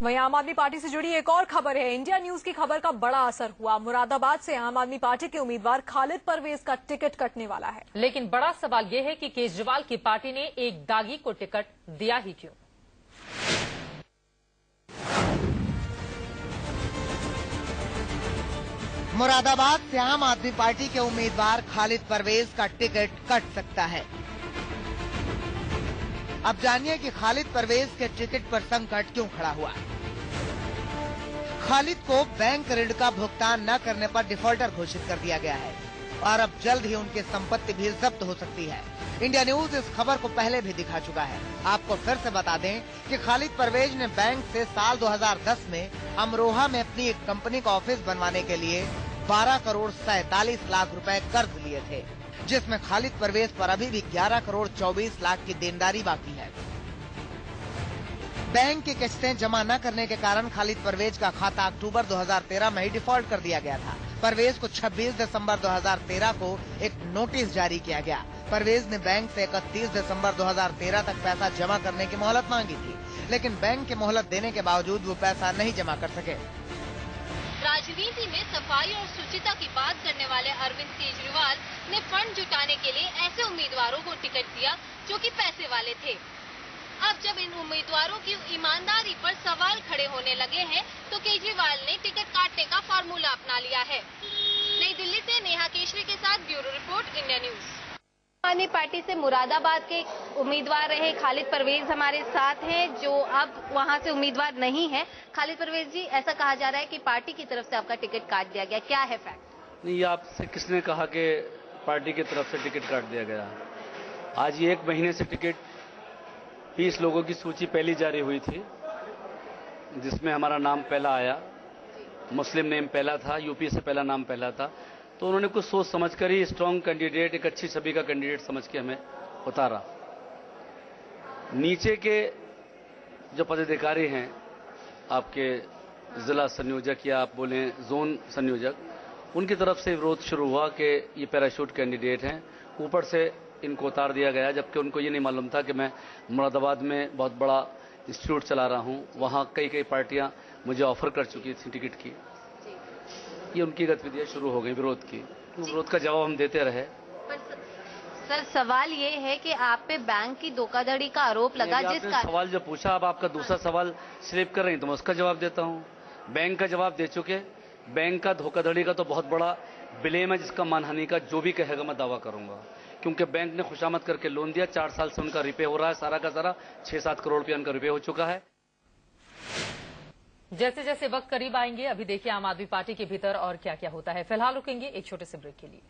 वहीं आम आदमी पार्टी से जुड़ी एक और खबर है। इंडिया न्यूज की खबर का बड़ा असर हुआ। मुरादाबाद से आम आदमी पार्टी के उम्मीदवार खालिद परवेज का टिकट कटने वाला है। लेकिन बड़ा सवाल यह है कि केजरीवाल की पार्टी ने एक दागी को टिकट दिया ही क्यों। मुरादाबाद से आम आदमी पार्टी के उम्मीदवार खालिद परवेज का टिकट कट सकता है। अब जानिए कि खालिद परवेज के टिकट पर संकट क्यों खड़ा हुआ। खालिद को बैंक ऋण का भुगतान न करने पर डिफॉल्टर घोषित कर दिया गया है और अब जल्द ही उनकी संपत्ति भी जब्त हो सकती है। इंडिया न्यूज इस खबर को पहले भी दिखा चुका है। आपको फिर से बता दें कि खालिद परवेज ने बैंक से साल 2010 में अमरोहा में अपनी एक कंपनी का ऑफिस बनवाने के लिए 12 करोड़ 47 लाख रुपए कर्ज लिए थे, जिसमें खालिद परवेज पर अभी भी 11 करोड़ 24 लाख की देनदारी बाकी है। बैंक की किस्तें जमा न करने के कारण खालिद परवेज का खाता अक्टूबर 2013 में ही डिफॉल्ट कर दिया गया था। परवेज को 26 दिसंबर 2013 को एक नोटिस जारी किया गया। परवेज ने बैंक से 31 दिसंबर 2013 तक पैसा जमा करने की मोहलत मांगी थी, लेकिन बैंक की मोहलत देने के बावजूद वो पैसा नहीं जमा कर सके। राजनीति में सफाई और शुचिता की बात करने वाले अरविंद केजरीवाल ने फंड जुटाने के लिए ऐसे उम्मीदवारों को टिकट दिया जो कि पैसे वाले थे। अब जब इन उम्मीदवारों की ईमानदारी पर सवाल खड़े होने लगे हैं, तो केजरीवाल ने टिकट काटने का फार्मूला अपना लिया है। नई दिल्ली से नेहा केशरी के साथ ब्यूरो रिपोर्ट, इंडिया न्यूज। आम आदमी पार्टी से मुरादाबाद के उम्मीदवार रहे खालिद परवेज हमारे साथ हैं, जो अब वहां से उम्मीदवार नहीं है। खालिद परवेज जी, ऐसा कहा जा रहा है कि पार्टी की तरफ से आपका टिकट काट दिया गया, क्या है फैक्ट? नहीं, ये आपसे किसने कहा कि पार्टी की तरफ से टिकट काट दिया गया? आज ये 1 महीने से टिकट 20 लोगों की सूची पहली जारी हुई थी, जिसमें हमारा नाम पहला आया। मुस्लिम नेम पहला था, यूपी से पहला नाम पहला था। तो उन्होंने कुछ सोच समझकर ही स्ट्रॉन्ग कैंडिडेट, एक अच्छी छवि का कैंडिडेट समझ के हमें उतारा। नीचे के जो पदाधिकारी हैं, आपके जिला संयोजक या आप बोलें जोन संयोजक, उनकी तरफ से विरोध शुरू हुआ कि ये पैराशूट कैंडिडेट हैं। ऊपर से इनको उतार दिया गया, जबकि उनको ये नहीं मालूम था कि मैं मुरादाबाद में बहुत बड़ा इंस्टीट्यूट चला रहा हूँ। वहाँ कई पार्टियां मुझे ऑफर कर चुकी थी टिकट की। ये उनकी गतिविधियां शुरू हो गई विरोध की। विरोध का जवाब हम देते रहे। सर, सवाल ये है कि आप पे बैंक की धोखाधड़ी का आरोप लगा, जिसका सवाल जो पूछा, अब आपका दूसरा सवाल स्लिप कर रही, तो मैं उसका जवाब देता हूँ। बैंक का जवाब दे चुके। बैंक का धोखाधड़ी का तो बहुत बड़ा ब्लेम है, जिसका मानहानि का जो भी कहेगा मैं दावा करूंगा, क्योंकि बैंक ने खुशामद करके लोन दिया। 4 साल से उनका रिपे हो रहा है, सारा का सारा 6-7 करोड़ रुपया उनका रिपे हो चुका है। जैसे जैसे वक्त करीब आएंगे, अभी देखिए आम आदमी पार्टी के भीतर और क्या क्या होता है। फिलहाल रुकेंगे एक छोटे से ब्रेक के लिए।